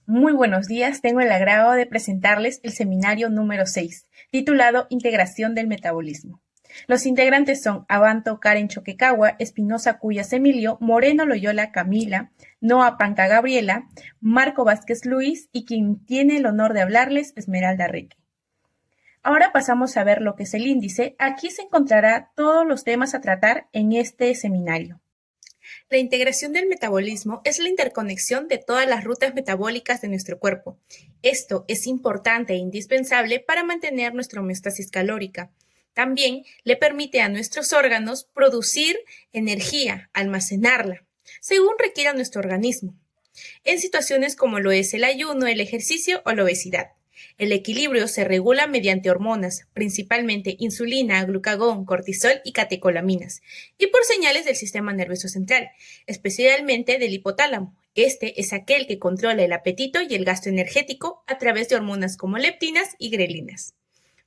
Muy buenos días, tengo el agrado de presentarles el seminario número 6, titulado Integración del Metabolismo. Los integrantes son Abanto Karen Choquecagua, Espinosa Cuyas Emilio, Moreno Loyola Camila, Noa Panca Gabriela, Marco Vázquez Luis y quien tiene el honor de hablarles, Esmeralda Reque. Ahora pasamos a ver lo que es el índice. Aquí se encontrará todos los temas a tratar en este seminario. La integración del metabolismo es la interconexión de todas las rutas metabólicas de nuestro cuerpo. Esto es importante e indispensable para mantener nuestra homeostasis calórica. También le permite a nuestros órganos producir energía, almacenarla, según requiera nuestro organismo, en situaciones como lo es el ayuno, el ejercicio o la obesidad. El equilibrio se regula mediante hormonas, principalmente insulina, glucagón, cortisol y catecolaminas, y por señales del sistema nervioso central, especialmente del hipotálamo. Este es aquel que controla el apetito y el gasto energético a través de hormonas como leptinas y grelinas.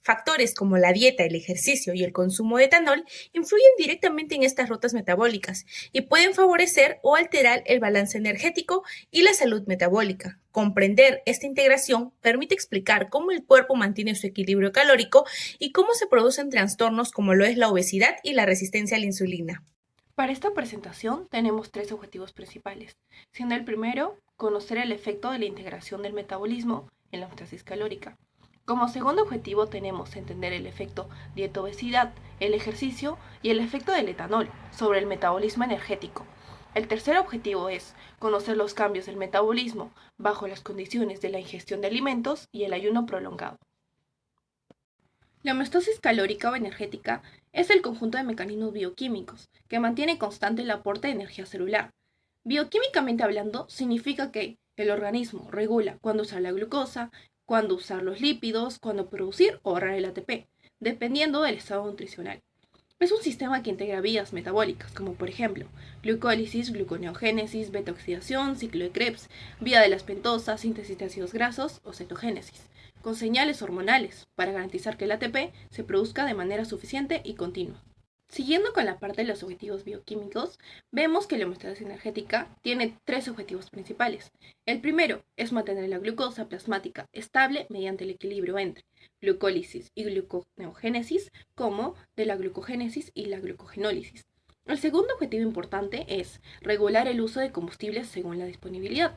Factores como la dieta, el ejercicio y el consumo de etanol influyen directamente en estas rutas metabólicas y pueden favorecer o alterar el balance energético y la salud metabólica. Comprender esta integración permite explicar cómo el cuerpo mantiene su equilibrio calórico y cómo se producen trastornos como lo es la obesidad y la resistencia a la insulina. Para esta presentación tenemos tres objetivos principales, siendo el primero, conocer el efecto de la integración del metabolismo en la homeostasis calórica. Como segundo objetivo tenemos entender el efecto dieta-obesidad, el ejercicio y el efecto del etanol sobre el metabolismo energético. El tercer objetivo es conocer los cambios del metabolismo bajo las condiciones de la ingestión de alimentos y el ayuno prolongado. La homeostasis calórica o energética es el conjunto de mecanismos bioquímicos que mantiene constante el aporte de energía celular. Bioquímicamente hablando, significa que el organismo regula cuándo usar la glucosa, cuándo usar los lípidos, cuándo producir o ahorrar el ATP, dependiendo del estado nutricional. Es un sistema que integra vías metabólicas, como por ejemplo glucólisis, gluconeogénesis, beta-oxidación, ciclo de Krebs, vía de las pentosas, síntesis de ácidos grasos o cetogénesis, con señales hormonales para garantizar que el ATP se produzca de manera suficiente y continua. Siguiendo con la parte de los objetivos bioquímicos, vemos que la homeostasis energética tiene tres objetivos principales. El primero es mantener la glucosa plasmática estable mediante el equilibrio entre glucólisis y gluconeogénesis, como de la glucogénesis y la glucogenólisis. El segundo objetivo importante es regular el uso de combustibles según la disponibilidad.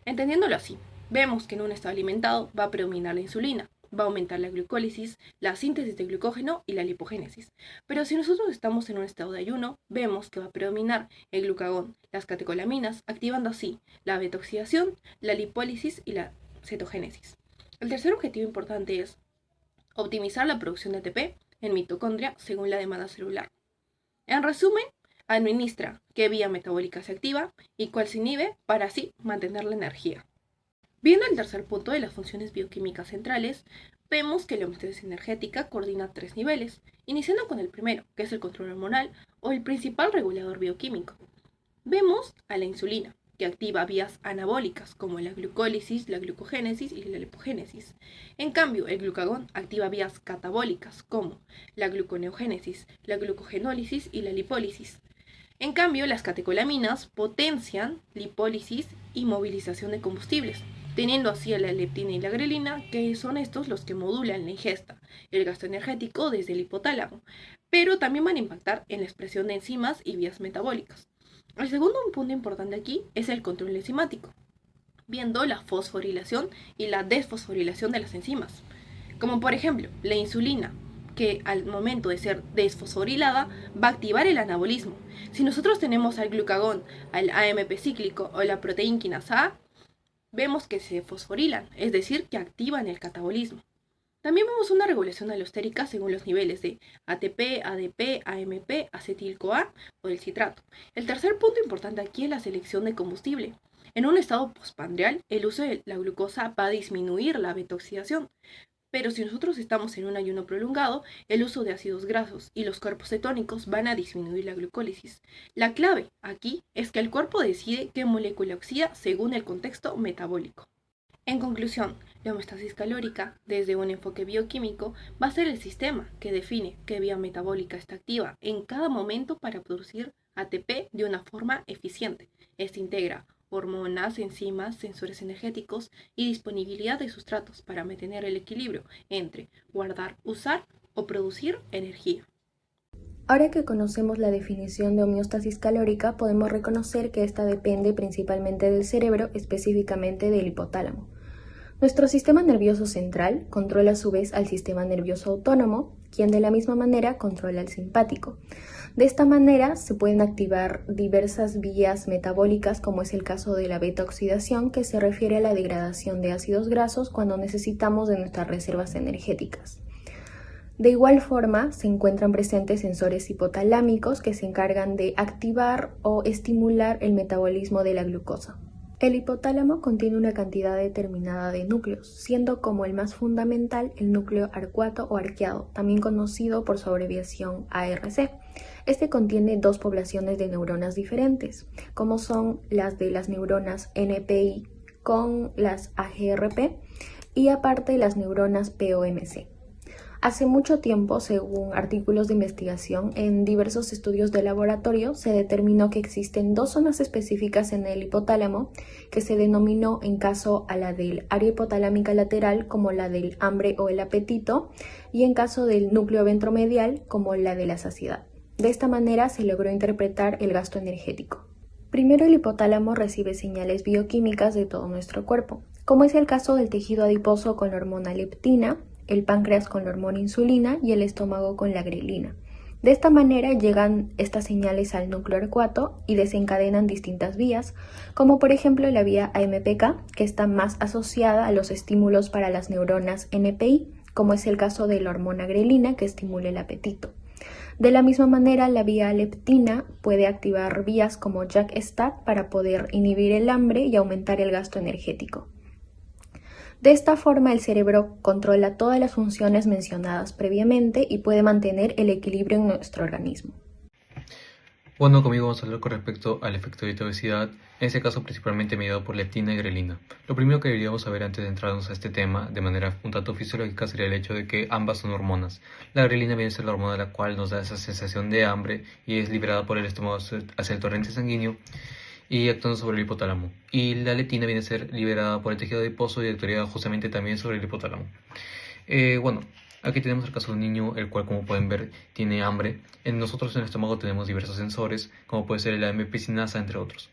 Entendiéndolo así, vemos que en un estado alimentado va a predominar la insulina, va a aumentar la glucólisis, la síntesis de glucógeno y la lipogénesis. Pero si nosotros estamos en un estado de ayuno, vemos que va a predominar el glucagón, las catecolaminas, activando así la beta-oxidación, la lipólisis y la cetogénesis. El tercer objetivo importante es optimizar la producción de ATP en mitocondria según la demanda celular. En resumen, administra qué vía metabólica se activa y cuál se inhibe para así mantener la energía. Viendo el tercer punto de las funciones bioquímicas centrales, vemos que la homeostasis energética coordina tres niveles, iniciando con el primero, que es el control hormonal o el principal regulador bioquímico. Vemos a la insulina, que activa vías anabólicas como la glucólisis, la glucogénesis y la lipogénesis. En cambio, el glucagón activa vías catabólicas como la gluconeogénesis, la glucogenólisis y la lipólisis. En cambio, las catecolaminas potencian lipólisis y movilización de combustibles, teniendo así a la leptina y la grelina, que son estos los que modulan la ingesta, el gasto energético desde el hipotálamo, pero también van a impactar en la expresión de enzimas y vías metabólicas. El segundo punto importante aquí es el control enzimático, viendo la fosforilación y la desfosforilación de las enzimas, como por ejemplo la insulina, que al momento de ser desfosforilada va a activar el anabolismo. Si nosotros tenemos al glucagón, al AMP cíclico o la proteína quinasa A, vemos que se fosforilan, es decir, que activan el catabolismo. También vemos una regulación alostérica según los niveles de ATP, ADP, AMP, acetil-CoA o del citrato. El tercer punto importante aquí es la selección de combustible. En un estado postprandial, el uso de la glucosa va a disminuir la beta-oxidación, pero si nosotros estamos en un ayuno prolongado, el uso de ácidos grasos y los cuerpos cetónicos van a disminuir la glucólisis. La clave aquí es que el cuerpo decide qué molécula oxida según el contexto metabólico. En conclusión, la homeostasis calórica, desde un enfoque bioquímico, va a ser el sistema que define qué vía metabólica está activa en cada momento para producir ATP de una forma eficiente. Este integra hormonas, enzimas, sensores energéticos y disponibilidad de sustratos para mantener el equilibrio entre guardar, usar o producir energía. Ahora que conocemos la definición de homeostasis calórica, podemos reconocer que esta depende principalmente del cerebro, específicamente del hipotálamo. Nuestro sistema nervioso central controla a su vez al sistema nervioso autónomo, quien de la misma manera controla al simpático. De esta manera se pueden activar diversas vías metabólicas, como es el caso de la beta-oxidación, que se refiere a la degradación de ácidos grasos cuando necesitamos de nuestras reservas energéticas. De igual forma, se encuentran presentes sensores hipotalámicos que se encargan de activar o estimular el metabolismo de la glucosa. El hipotálamo contiene una cantidad determinada de núcleos, siendo como el más fundamental el núcleo arcuato o arqueado, también conocido por su abreviación ARC. Este contiene dos poblaciones de neuronas diferentes, como son las de las neuronas NPI con las AGRP y aparte las neuronas POMC. Hace mucho tiempo, según artículos de investigación en diversos estudios de laboratorio, se determinó que existen dos zonas específicas en el hipotálamo que se denominó en caso a la del área hipotalámica lateral como la del hambre o el apetito y en caso del núcleo ventromedial como la de la saciedad. De esta manera se logró interpretar el gasto energético. Primero, el hipotálamo recibe señales bioquímicas de todo nuestro cuerpo, como es el caso del tejido adiposo con la hormona leptina, el páncreas con la hormona insulina y el estómago con la grelina. De esta manera llegan estas señales al núcleo arcuato y desencadenan distintas vías, como por ejemplo la vía AMPK, que está más asociada a los estímulos para las neuronas NPI, como es el caso de la hormona grelina que estimula el apetito. De la misma manera, la vía leptina puede activar vías como JAK-STAT para poder inhibir el hambre y aumentar el gasto energético. De esta forma, el cerebro controla todas las funciones mencionadas previamente y puede mantener el equilibrio en nuestro organismo. Bueno, conmigo vamos a hablar con respecto al efecto de obesidad, en este caso principalmente mediado por leptina y grelina. Lo primero que deberíamos saber antes de entrarnos a este tema de manera un tanto fisiológica sería el hecho de que ambas son hormonas. La grelina viene a ser la hormona la cual nos da esa sensación de hambre y es liberada por el estómago hacia el torrente sanguíneo y actuando sobre el hipotálamo. Y la leptina viene a ser liberada por el tejido adiposo y actuaría justamente también sobre el hipotálamo. Aquí tenemos el caso de un niño, el cual, como pueden ver, tiene hambre. Nosotros en el estómago tenemos diversos sensores, como puede ser la AMP sinasa, entre otros.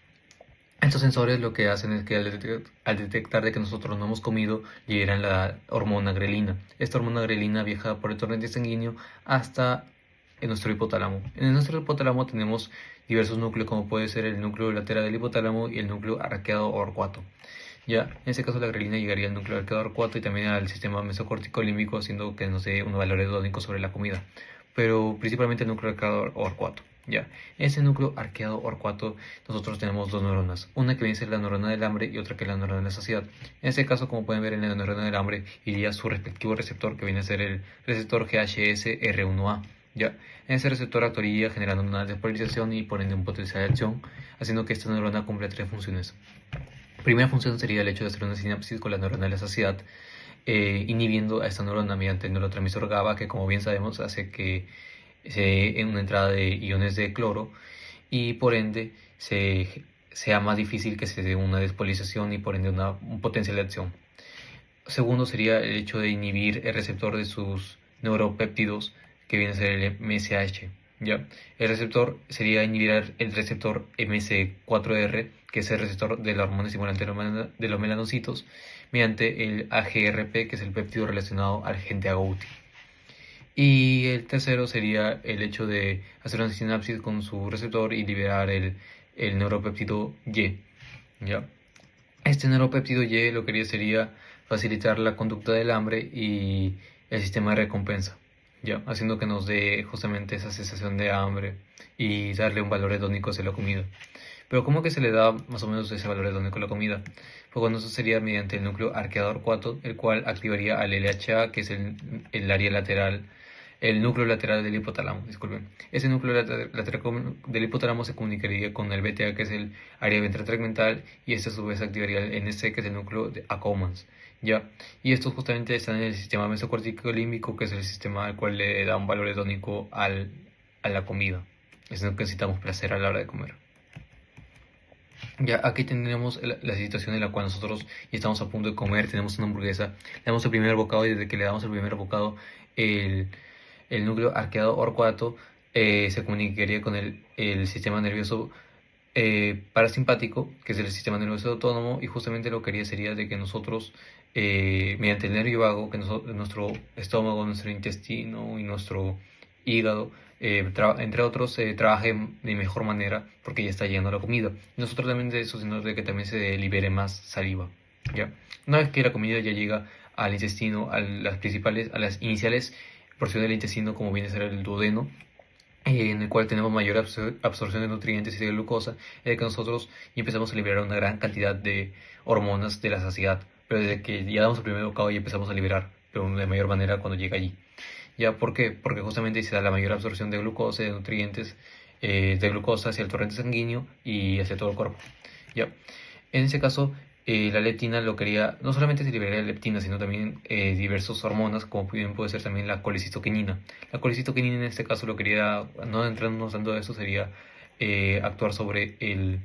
Estos sensores lo que hacen es que al detectar de que nosotros no hemos comido, liberan la hormona grelina. Esta hormona grelina viaja por el torrente sanguíneo hasta nuestro hipotálamo. En nuestro hipotálamo tenemos diversos núcleos, como puede ser el núcleo lateral del hipotálamo y el núcleo arqueado o arcuato. Ya, en este caso la grelina llegaría al núcleo arqueado arcuato y también al sistema mesocórtico límbico, haciendo que nos dé un valor hedónico sobre la comida, pero principalmente el núcleo arqueado o arcuato. Ya, en ese núcleo arqueado o arcuato nosotros tenemos dos neuronas, una que viene a ser la neurona del hambre y otra que es la neurona de la saciedad. En este caso, como pueden ver, en la neurona del hambre iría su respectivo receptor, que viene a ser el receptor GHSR1A. Ya, en ese receptor actuaría generando una despolarización y por ende un potencial de acción, haciendo que esta neurona cumpla tres funciones. Primera función sería el hecho de hacer una sinapsis con la neurona de la saciedad, inhibiendo a esta neurona mediante el neurotransmisor GABA, que como bien sabemos hace que en una entrada de iones de cloro y por ende sea más difícil que se dé una despolarización y por ende un potencial de acción. Segundo sería el hecho de inhibir el receptor de sus neuropéptidos, que viene a ser el MSH. ¿Ya? El receptor sería inhibir el receptor MS4R, que es el receptor de la hormona estimulante de los melanocitos, mediante el AGRP, que es el péptido relacionado al gen de agouti. Y el tercero sería el hecho de hacer una sinapsis con su receptor y liberar el neuropéptido Y. ¿Ya? Este neuropéptido Y lo que haría sería facilitar la conducta del hambre y el sistema de recompensa, ¿ya? Haciendo que nos dé justamente esa sensación de hambre y darle un valor hedónico hacia la comida. Pero ¿cómo que se le da más o menos ese valor hedónico a la comida? Pues bueno, eso sería mediante el núcleo arqueado arcuato, el cual activaría al LHA, que es el área lateral, el núcleo lateral del hipotálamo, disculpen. Ese núcleo lateral del hipotálamo se comunicaría con el BTA, que es el área ventral tegmental, y este a su vez activaría el NC, que es el núcleo de Ackermann. ¿Ya? Y estos justamente están en el sistema mesocórtico límbico, que es el sistema al cual le da un valor hedónico a la comida. Es lo que necesitamos placer a la hora de comer. Ya aquí tenemos la situación en la cual nosotros ya estamos a punto de comer, tenemos una hamburguesa, le damos el primer bocado y desde que le damos el primer bocado el, el núcleo arqueado orcuato se comunicaría con el sistema nervioso parasimpático, que es el sistema nervioso autónomo, y justamente lo que haría sería de que nosotros, mediante el nervio vago, que nuestro estómago, nuestro intestino y nuestro hígado, entre otros, trabajen de mejor manera porque ya está llegando la comida. Nosotros también de eso, sino de que también se libere más saliva. ¿Ya? Una vez que la comida ya llega al intestino, a las iniciales porciones del intestino, como viene a ser el duodeno, en el cual tenemos mayor absorción de nutrientes y de glucosa, es que nosotros empezamos a liberar una gran cantidad de hormonas de la saciedad. Pero desde que ya damos el primer bocado ya empezamos a liberar, pero de mayor manera cuando llega allí. ¿Ya? ¿Por qué? Porque justamente se da la mayor absorción de glucosa y de nutrientes de glucosa hacia el torrente sanguíneo y hacia todo el cuerpo. ¿Ya? En ese caso, la leptina lo quería, no solamente se liberaría la leptina, sino también diversas hormonas, como bien puede ser también la colecitoquinina. La colecitoquinina en este caso lo quería, no entrándonos tanto de eso, sería actuar sobre el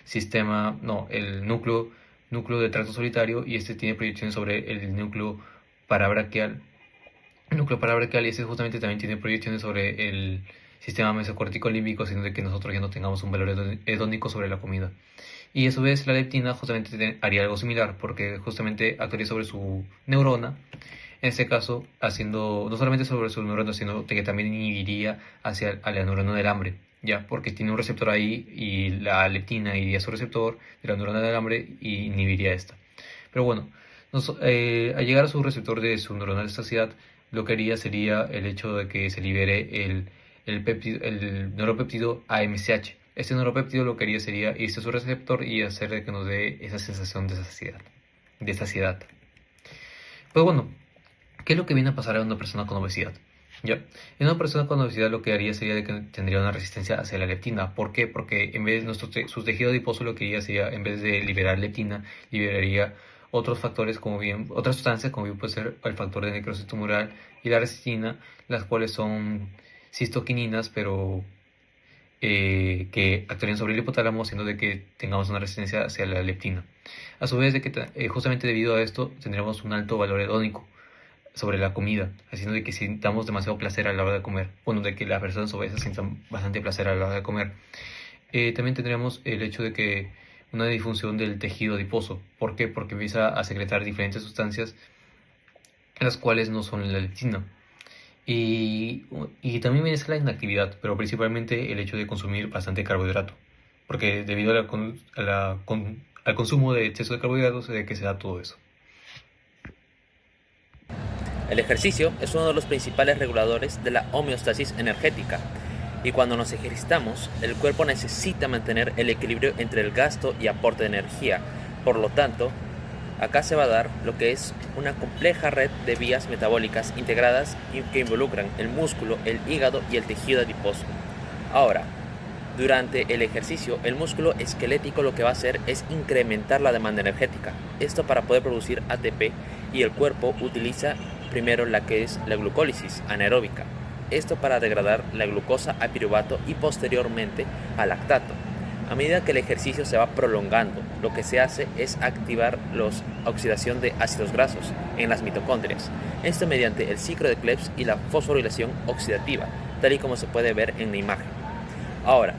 sistema, no, el núcleo de tracto solitario, y este tiene proyecciones sobre el núcleo parabraquial. El núcleo parabraquial, y ese justamente también tiene proyecciones sobre el sistema mesocortico límbico, sino de que nosotros ya no tengamos un valor hedónico sobre la comida. Y a su vez la leptina justamente haría algo similar, porque justamente actuaría sobre su neurona, en este caso haciendo no solamente sobre su neurona, sino que también inhibiría a la neurona del hambre, ya, porque tiene un receptor ahí y la leptina iría a su receptor de la neurona del hambre y inhibiría esta. Pero bueno, al llegar a su receptor de su neurona de saciedad, lo que haría sería el hecho de que se libere el neuropéptido AMCH. Este neuropéptido lo que haría sería irse a su receptor y hacer que nos dé esa sensación de saciedad. Pues bueno, ¿qué es lo que viene a pasar a una persona con obesidad? ¿Ya? En una persona con obesidad lo que haría sería de que tendría una resistencia hacia la leptina. ¿Por qué? Porque en vez de su tejido adiposo lo que haría sería, en vez de liberar leptina, liberaría otros factores otras sustancias como bien puede ser el factor de necrosis tumoral y la resistina, las cuales son cistoquininas, pero que actuarían sobre el hipotálamo, haciendo de que tengamos una resistencia hacia la leptina. A su vez, de que justamente debido a esto tendremos un alto valor hedónico sobre la comida, haciendo de que sintamos demasiado placer a la hora de comer, bueno, de que las personas obesas sientan bastante placer a la hora de comer. También tendremos el hecho de que una disfunción del tejido adiposo. ¿Por qué? Porque empieza a secretar diferentes sustancias, las cuales no son la leptina. Y también viene a ser la inactividad, pero principalmente el hecho de consumir bastante carbohidrato, porque debido al consumo de exceso de carbohidratos es de que se da todo eso. El ejercicio es uno de los principales reguladores de la homeostasis energética, y cuando nos ejercitamos, el cuerpo necesita mantener el equilibrio entre el gasto y aporte de energía. Por lo tanto, acá se va a dar lo que es una compleja red de vías metabólicas integradas y que involucran el músculo, el hígado y el tejido adiposo. Ahora, durante el ejercicio, el músculo esquelético lo que va a hacer es incrementar la demanda energética. Esto para poder producir ATP, y el cuerpo utiliza primero la que es la glucólisis anaeróbica. Esto para degradar la glucosa a piruvato y posteriormente al lactato. A medida que el ejercicio se va prolongando, lo que se hace es activar la oxidación de ácidos grasos en las mitocondrias. Esto mediante el ciclo de Krebs y la fosforilación oxidativa, tal y como se puede ver en la imagen. Ahora,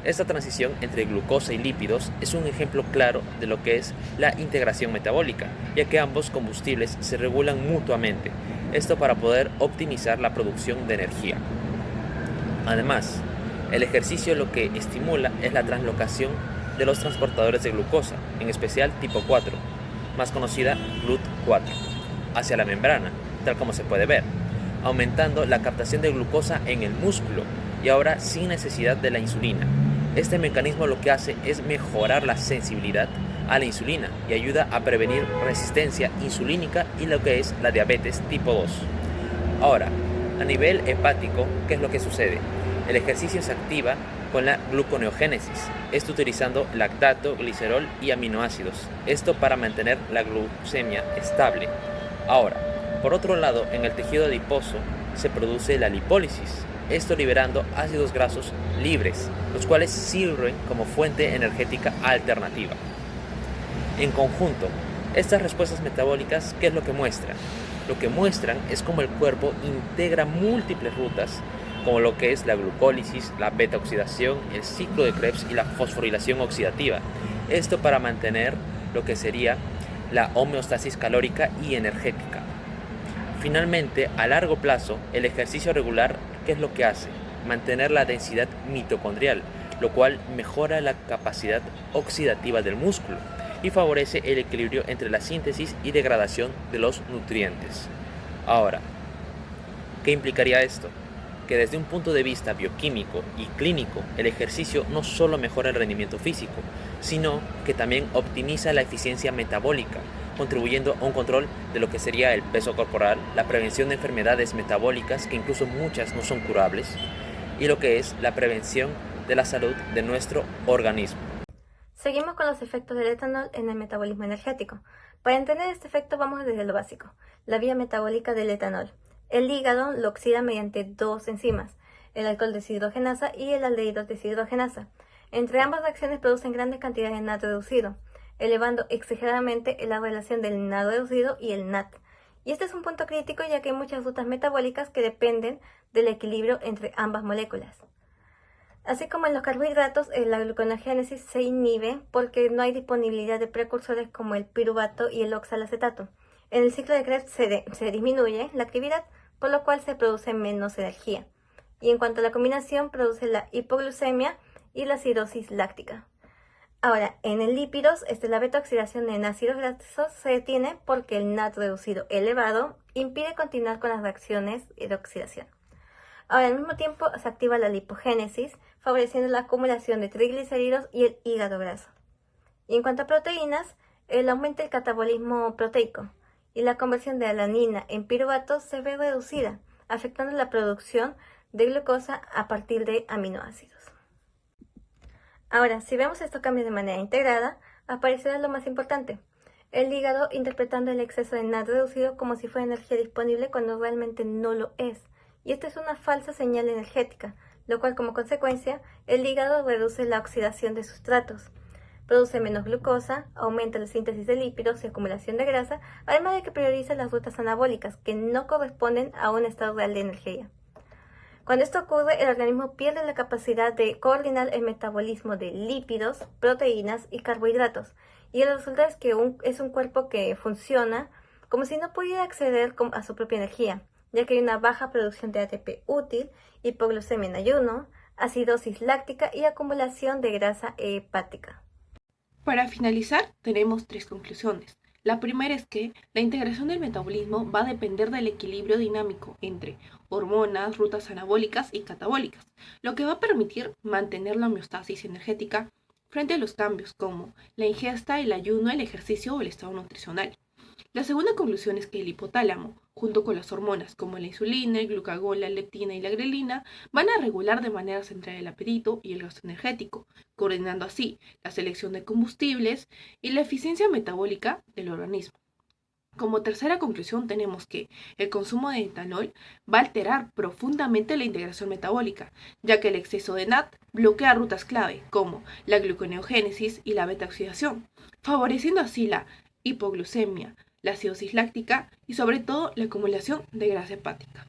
esta transición entre glucosa y lípidos es un ejemplo claro de lo que es la integración metabólica, ya que ambos combustibles se regulan mutuamente. Esto para poder optimizar la producción de energía. Además, el ejercicio lo que estimula es la translocación de los transportadores de glucosa, en especial tipo 4, más conocida GLUT4, hacia la membrana, tal como se puede ver, aumentando la captación de glucosa en el músculo y ahora sin necesidad de la insulina. Este mecanismo lo que hace es mejorar la sensibilidad a la insulina y ayuda a prevenir resistencia insulínica y lo que es la diabetes tipo 2. Ahora, a nivel hepático, ¿qué es lo que sucede? El ejercicio se activa con la gluconeogénesis, esto utilizando lactato, glicerol y aminoácidos, esto para mantener la glucemia estable. Ahora, por otro lado, en el tejido adiposo se produce la lipólisis, esto liberando ácidos grasos libres, los cuales sirven como fuente energética alternativa. En conjunto, estas respuestas metabólicas, ¿qué es lo que muestran? Lo que muestran es cómo el cuerpo integra múltiples rutas, como lo que es la glucólisis, la beta-oxidación, el ciclo de Krebs y la fosforilación oxidativa. Esto para mantener lo que sería la homeostasis calórica y energética. Finalmente, a largo plazo, el ejercicio regular, ¿qué es lo que hace? Mantener la densidad mitocondrial, lo cual mejora la capacidad oxidativa del músculo y favorece el equilibrio entre la síntesis y degradación de los nutrientes. Ahora, ¿qué implicaría esto? Que desde un punto de vista bioquímico y clínico, el ejercicio no solo mejora el rendimiento físico, sino que también optimiza la eficiencia metabólica, contribuyendo a un control de lo que sería el peso corporal, la prevención de enfermedades metabólicas, que incluso muchas no son curables, y lo que es la prevención de la salud de nuestro organismo. Seguimos con los efectos del etanol en el metabolismo energético. Para entender este efecto vamos desde lo básico, la vía metabólica del etanol. El hígado lo oxida mediante dos enzimas, el alcohol deshidrogenasa y el aldehído deshidrogenasa. Entre ambas reacciones producen grandes cantidades de NAD reducido, elevando exageradamente la relación del NAD reducido y el NAT. Y este es un punto crítico ya que hay muchas rutas metabólicas que dependen del equilibrio entre ambas moléculas. Así como en los carbohidratos, la gluconeogénesis se inhibe porque no hay disponibilidad de precursores como el piruvato y el oxalacetato. En el ciclo de Krebs se disminuye la actividad, por lo cual se produce menos energía. Y en cuanto a la combinación, produce la hipoglucemia y la acidosis láctica. Ahora, en el lípidos, la beta-oxidación en ácidos grasos se detiene porque el NAT reducido elevado impide continuar con las reacciones de oxidación. Ahora, al mismo tiempo, se activa la lipogénesis, favoreciendo la acumulación de triglicéridos y el hígado graso. Y en cuanto a proteínas, aumenta el catabolismo proteico y la conversión de alanina en piruvato se ve reducida, afectando la producción de glucosa a partir de aminoácidos. Ahora, si vemos estos cambios de manera integrada, aparecerá lo más importante, el hígado interpretando el exceso de NAD reducido como si fuera energía disponible cuando realmente no lo es. Y esta es una falsa señal energética, lo cual como consecuencia, el hígado reduce la oxidación de sustratos, produce menos glucosa, aumenta la síntesis de lípidos y acumulación de grasa, además de que prioriza las rutas anabólicas, que no corresponden a un estado real de energía. Cuando esto ocurre, el organismo pierde la capacidad de coordinar el metabolismo de lípidos, proteínas y carbohidratos, y el resultado es que es un cuerpo que funciona como si no pudiera acceder a su propia energía, ya que hay una baja producción de ATP útil, hipoglucemia en ayuno, acidosis láctica y acumulación de grasa hepática. Para finalizar, tenemos tres conclusiones. La primera es que la integración del metabolismo va a depender del equilibrio dinámico entre hormonas, rutas anabólicas y catabólicas, lo que va a permitir mantener la homeostasis energética frente a los cambios como la ingesta, el ayuno, el ejercicio o el estado nutricional. La segunda conclusión es que el hipotálamo, junto con las hormonas como la insulina, el glucagón, la leptina y la grelina, van a regular de manera central el apetito y el gasto energético, coordinando así la selección de combustibles y la eficiencia metabólica del organismo. Como tercera conclusión tenemos que el consumo de etanol va a alterar profundamente la integración metabólica, ya que el exceso de NAD bloquea rutas clave como la gluconeogénesis y la beta-oxidación, favoreciendo así la hipoglucemia, la acidosis láctica y sobre todo la acumulación de grasa hepática.